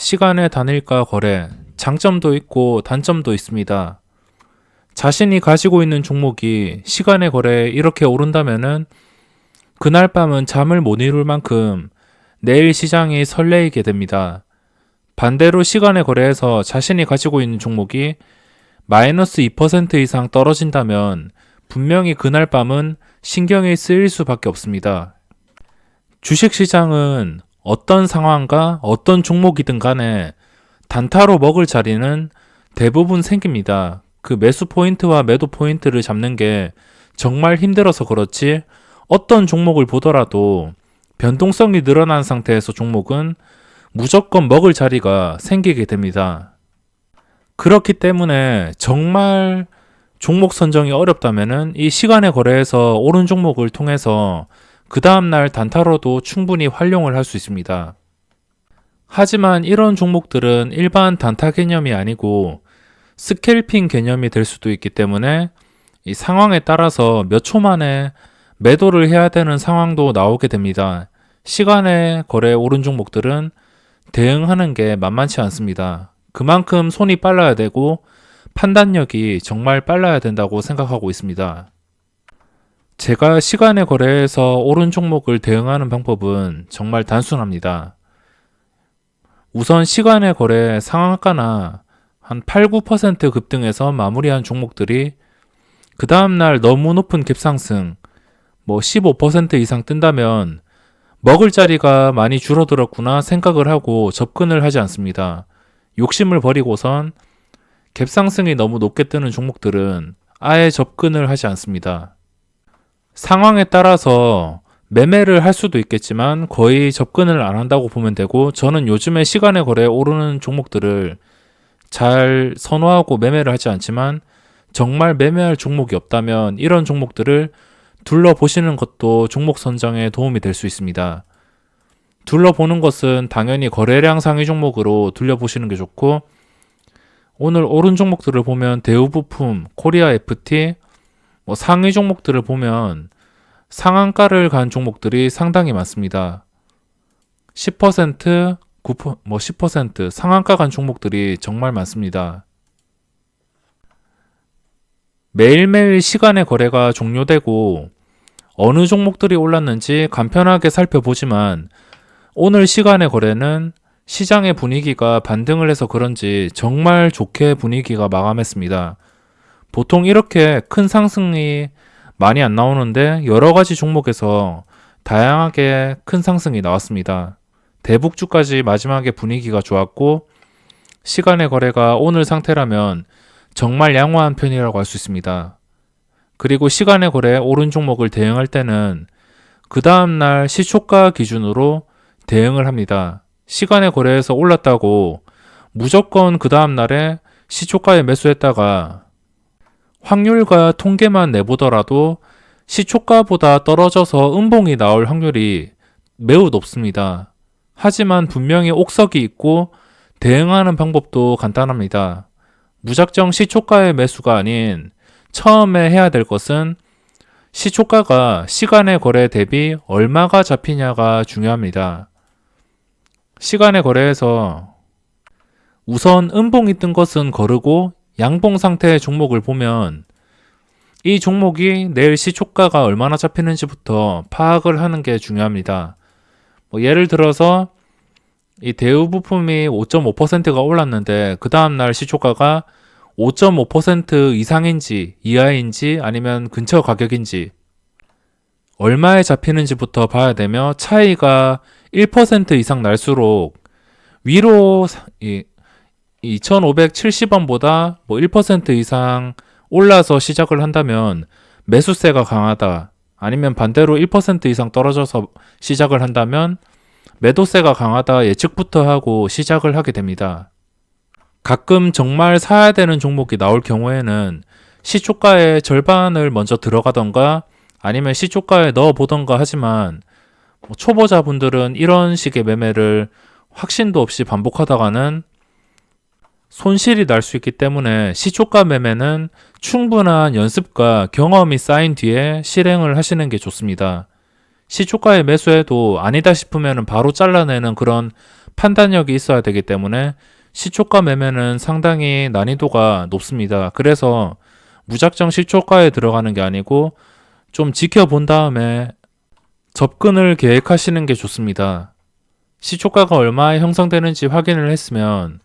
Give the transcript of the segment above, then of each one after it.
시간의 단일가 거래, 장점도 있고 단점도 있습니다. 자신이 가지고 있는 종목이 시간의 거래에 이렇게 오른다면은 그날 밤은 잠을 못 이룰 만큼 내일 시장이 설레이게 됩니다. 반대로 시간의 거래에서 자신이 가지고 있는 종목이 마이너스 2% 이상 떨어진다면 분명히 그날 밤은 신경이 쓰일 수밖에 없습니다. 주식시장은 어떤 상황과 어떤 종목이든 간에 단타로 먹을 자리는 대부분 생깁니다. 그 매수 포인트와 매도 포인트를 잡는 게 정말 힘들어서 그렇지 어떤 종목을 보더라도 변동성이 늘어난 상태에서 종목은 무조건 먹을 자리가 생기게 됩니다. 그렇기 때문에 정말 종목 선정이 어렵다면은 이 시간의 거래에서 오른 종목을 통해서 그 다음날 단타로도 충분히 활용을 할 수 있습니다. 하지만 이런 종목들은 일반 단타 개념이 아니고 스캘핑 개념이 될 수도 있기 때문에 이 상황에 따라서 몇 초 만에 매도를 해야 되는 상황도 나오게 됩니다. 시간의 거래에 오른 종목들은 대응하는 게 만만치 않습니다. 그만큼 손이 빨라야 되고 판단력이 정말 빨라야 된다고 생각하고 있습니다. 제가 시간의 거래에서 오른 종목을 대응하는 방법은 정말 단순합니다. 우선 시간의 거래 상한가나 한 8, 9% 급등해서 마무리한 종목들이 그 다음날 너무 높은 갭상승, 15% 이상 뜬다면 먹을 자리가 많이 줄어들었구나 생각을 하고 접근을 하지 않습니다. 욕심을 버리고선 갭상승이 너무 높게 뜨는 종목들은 아예 접근을 하지 않습니다. 상황에 따라서 매매를 할 수도 있겠지만 거의 접근을 안 한다고 보면 되고, 저는 요즘에 시간의 거래에 오르는 종목들을 잘 선호하고 매매를 하지 않지만 정말 매매할 종목이 없다면 이런 종목들을 둘러보시는 것도 종목 선정에 도움이 될 수 있습니다. 둘러보는 것은 당연히 거래량 상위 종목으로 둘러보시는 게 좋고, 오늘 오른 종목들을 보면 대우부품, 코리아 FT, 상위 종목들을 보면 상한가를 간 종목들이 상당히 많습니다. 10%, 9%, 10% 상한가 간 종목들이 정말 많습니다. 매일매일 시간의 거래가 종료되고 어느 종목들이 올랐는지 간편하게 살펴보지만 오늘 시간의 거래는 시장의 분위기가 반등을 해서 그런지 정말 좋게 분위기가 마감했습니다. 보통 이렇게 큰 상승이 많이 안 나오는데 여러 가지 종목에서 다양하게 큰 상승이 나왔습니다. 대북주까지 마지막에 분위기가 좋았고 시간의 거래가 오늘 상태라면 정말 양호한 편이라고 할 수 있습니다. 그리고 시간의 거래에 오른 종목을 대응할 때는 그 다음날 시초가 기준으로 대응을 합니다. 시간의 거래에서 올랐다고 무조건 그 다음날에 시초가에 매수했다가 확률과 통계만 내보더라도 시초가보다 떨어져서 음봉이 나올 확률이 매우 높습니다. 하지만 분명히 옥석이 있고 대응하는 방법도 간단합니다. 무작정 시초가의 매수가 아닌 처음에 해야 될 것은 시초가가 시간의 거래 대비 얼마가 잡히냐가 중요합니다. 시간의 거래에서 우선 음봉이 뜬 것은 거르고 양봉 상태의 종목을 보면 이 종목이 내일 시초가가 얼마나 잡히는지부터 파악을 하는 게 중요합니다. 예를 들어서 이 대우부품이 5.5%가 올랐는데 그 다음날 시초가가 5.5% 이상인지 이하인지 아니면 근처 가격인지 얼마에 잡히는지부터 봐야 되며, 차이가 1% 이상 날수록 위로 2,570원보다 1% 이상 올라서 시작을 한다면 매수세가 강하다, 아니면 반대로 1% 이상 떨어져서 시작을 한다면 매도세가 강하다 예측부터 하고 시작을 하게 됩니다. 가끔 정말 사야 되는 종목이 나올 경우에는 시초가의 절반을 먼저 들어가던가 아니면 시초가에 넣어보던가 하지만 초보자분들은 이런 식의 매매를 확신도 없이 반복하다가는 손실이 날 수 있기 때문에 시초가 매매는 충분한 연습과 경험이 쌓인 뒤에 실행을 하시는 게 좋습니다. 시초가에 매수해도 아니다 싶으면 바로 잘라내는 그런 판단력이 있어야 되기 때문에 시초가 매매는 상당히 난이도가 높습니다. 그래서 무작정 시초가에 들어가는 게 아니고 좀 지켜본 다음에 접근을 계획하시는 게 좋습니다. 시초가가 얼마에 형성되는지 확인을 했으면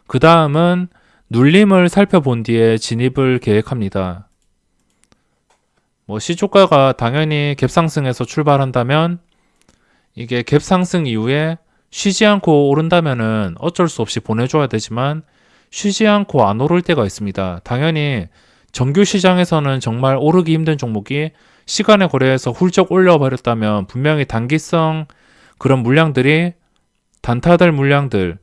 그 다음은 눌림을 살펴본 뒤에 진입을 계획합니다. 시초가가 당연히 갭상승에서 출발한다면 이게 갭상승 이후에 쉬지 않고 오른다면은 어쩔 수 없이 보내줘야 되지만 쉬지 않고 안 오를 때가 있습니다. 당연히 정규 시장에서는 정말 오르기 힘든 종목이 시간의 거래에서 훌쩍 올려버렸다면 분명히 단기성 그런 물량들이 단타될 물량들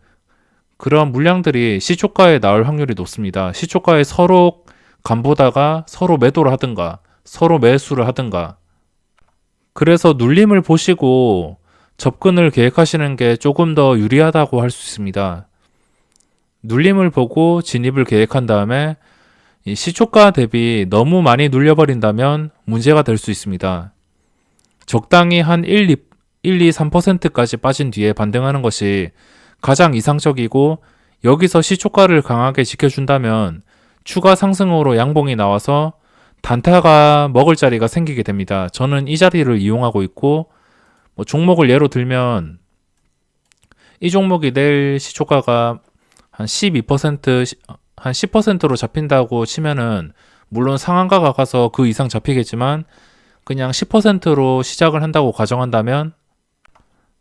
그런 물량들이 시초가에 나올 확률이 높습니다. 시초가에 서로 간보다가 서로 매도를 하든가 서로 매수를 하든가 그래서 눌림을 보시고 접근을 계획하시는 게 조금 더 유리하다고 할 수 있습니다. 눌림을 보고 진입을 계획한 다음에 이 시초가 대비 너무 많이 눌려버린다면 문제가 될 수 있습니다. 적당히 한 1, 2, 3%까지 빠진 뒤에 반등하는 것이 가장 이상적이고 여기서 시초가를 강하게 지켜준다면 추가 상승으로 양봉이 나와서 단타가 먹을 자리가 생기게 됩니다. 저는 이 자리를 이용하고 있고 종목을 예로 들면 이 종목이 내일 시초가가 한 12%, 한 10%로 잡힌다고 치면은 물론 상한가가 가서 그 이상 잡히겠지만 그냥 10%로 시작을 한다고 가정한다면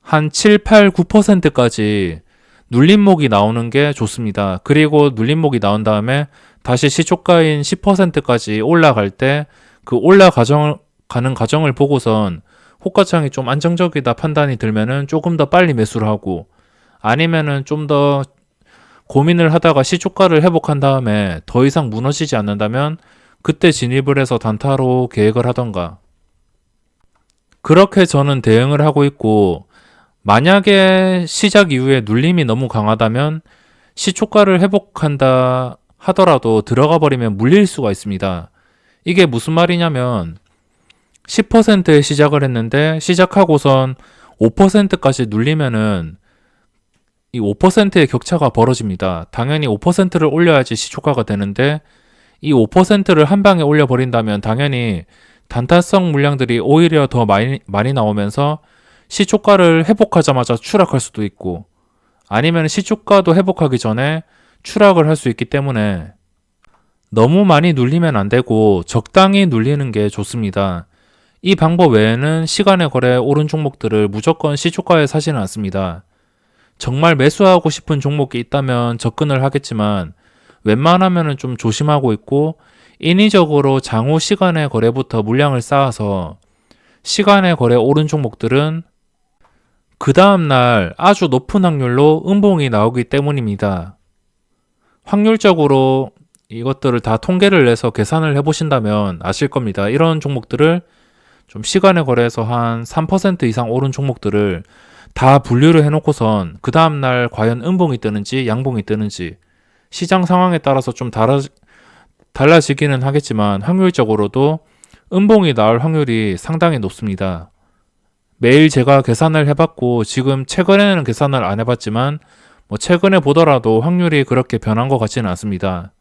한 7, 8, 9%까지 눌림목이 나오는 게 좋습니다. 그리고 눌림목이 나온 다음에 다시 시초가인 10%까지 올라갈 때 그 올라가는 과정을 보고선 호가창이 좀 안정적이다 판단이 들면은 조금 더 빨리 매수를 하고 아니면은 좀 더 고민을 하다가 시초가를 회복한 다음에 더 이상 무너지지 않는다면 그때 진입을 해서 단타로 계획을 하던가 그렇게 저는 대응을 하고 있고 만약에 시작 이후에 눌림이 너무 강하다면 시초가를 회복한다 하더라도 들어가 버리면 물릴 수가 있습니다. 이게 무슨 말이냐면 10%에 시작을 했는데 시작하고선 5%까지 눌리면은 이 5%의 격차가 벌어집니다. 당연히 5%를 올려야지 시초가가 되는데 이 5%를 한 방에 올려버린다면 당연히 단타성 물량들이 오히려 더 많이 나오면서 시초가를 회복하자마자 추락할 수도 있고 아니면 시초가도 회복하기 전에 추락을 할 수 있기 때문에 너무 많이 눌리면 안 되고 적당히 눌리는 게 좋습니다. 이 방법 외에는 시간의 거래 오른 종목들을 무조건 시초가에 사지는 않습니다. 정말 매수하고 싶은 종목이 있다면 접근을 하겠지만 웬만하면 좀 조심하고 있고 인위적으로 장후 시간의 거래부터 물량을 쌓아서 시간의 거래 오른 종목들은 그 다음날 아주 높은 확률로 음봉이 나오기 때문입니다. 확률적으로 이것들을 다 통계를 내서 계산을 해보신다면 아실 겁니다. 이런 종목들을 좀 시간의 거래에서 한 3% 이상 오른 종목들을 다 분류를 해놓고선 그 다음날 과연 음봉이 뜨는지 양봉이 뜨는지 시장 상황에 따라서 좀 달라지기는 하겠지만 확률적으로도 음봉이 나올 확률이 상당히 높습니다. 매일 제가 계산을 해봤고 지금 최근에는 계산을 안 해봤지만 최근에 보더라도 확률이 그렇게 변한 것 같지는 않습니다.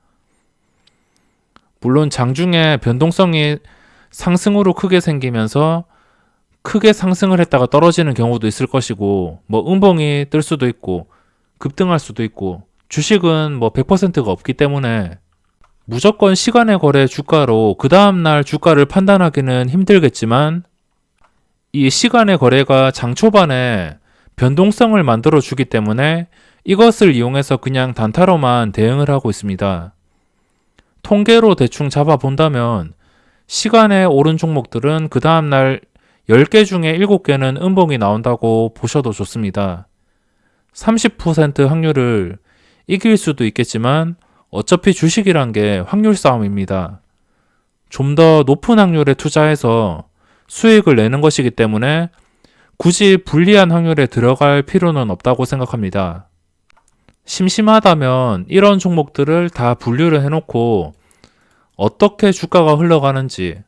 물론 장중에 변동성이 상승으로 크게 생기면서 크게 상승을 했다가 떨어지는 경우도 있을 것이고 음봉이 뜰 수도 있고 급등할 수도 있고 주식은 100%가 없기 때문에 무조건 시간의 거래 주가로 그 다음날 주가를 판단하기는 힘들겠지만 이 시간의 거래가 장 초반에 변동성을 만들어 주기 때문에 이것을 이용해서 그냥 단타로만 대응을 하고 있습니다. 통계로 대충 잡아본다면 시간에 오른 종목들은 그 다음날 10개 중에 7개는 음봉이 나온다고 보셔도 좋습니다. 30% 확률을 이길 수도 있겠지만 어차피 주식이란 게 확률 싸움입니다. 좀 더 높은 확률에 투자해서 수익을 내는 것이기 때문에 굳이 불리한 확률에 들어갈 필요는 없다고 생각합니다. 심심하다면 이런 종목들을 다 분류를 해놓고 어떻게 주가가 흘러가는지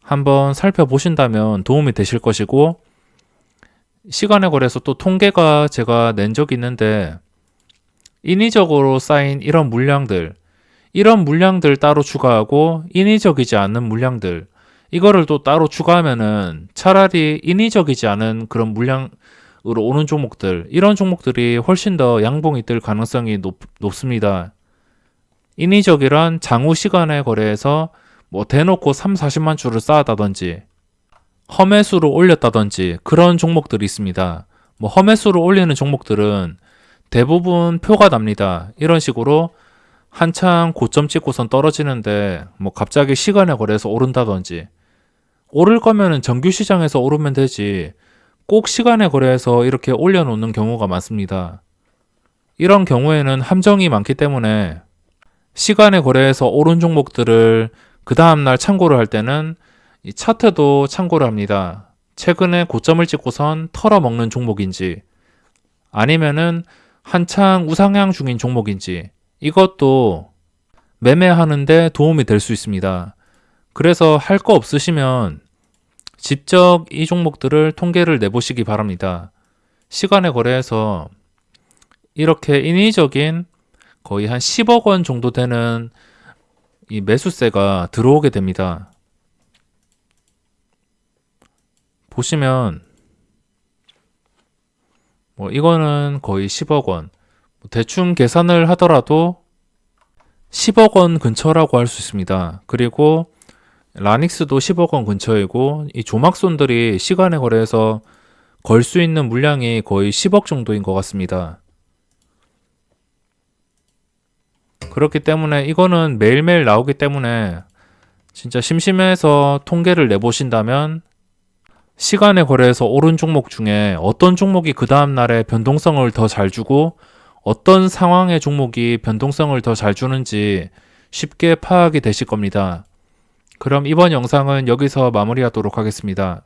한번 살펴보신다면 도움이 되실 것이고 시간의 거래에서 또 통계가 제가 낸 적이 있는데 인위적으로 쌓인 이런 물량들 따로 추가하고 인위적이지 않은 물량들 이거를 또 따로 추가하면은 차라리 인위적이지 않은 그런 물량으로 오는 종목들 이런 종목들이 훨씬 더 양봉이 뜰 가능성이 높습니다. 인위적이란 장후 시간의 거래에서 뭐 대놓고 3, 40만 주를 쌓았다든지 허매수로 올렸다든지 그런 종목들이 있습니다. 뭐 허매수로 올리는 종목들은 대부분 표가 납니다. 이런 식으로 한창 고점 찍고선 떨어지는데 뭐 갑자기 시간에 거래해서 오른다든지 오를 거면은 정규 시장에서 오르면 되지 꼭 시간에 거래해서 이렇게 올려놓는 경우가 많습니다. 이런 경우에는 함정이 많기 때문에 시간에 거래해서 오른 종목들을 그 다음날 참고를 할 때는 이 차트도 참고를 합니다. 최근에 고점을 찍고선 털어먹는 종목인지 아니면은 한창 우상향 중인 종목인지 이것도 매매하는데 도움이 될 수 있습니다. 그래서 할 거 없으시면 직접 이 종목들을 통계를 내보시기 바랍니다. 시간에 거래해서 이렇게 인위적인 거의 한 10억 원 정도 되는 이 매수세가 들어오게 됩니다. 보시면 뭐 이거는 거의 10억 원. 대충 계산을 하더라도 10억 원 근처라고 할 수 있습니다. 그리고 라닉스도 10억 원 근처이고 이 조막손들이 시간에 거래해서 걸 수 있는 물량이 거의 10억 정도인 것 같습니다. 그렇기 때문에 이거는 매일매일 나오기 때문에 진짜 심심해서 통계를 내보신다면 시간에 거래해서 오른 종목 중에 어떤 종목이 그 다음날에 변동성을 더 잘 주고 어떤 상황의 종목이 변동성을 더 잘 주는지 쉽게 파악이 되실 겁니다. 그럼 이번 영상은 여기서 마무리하도록 하겠습니다.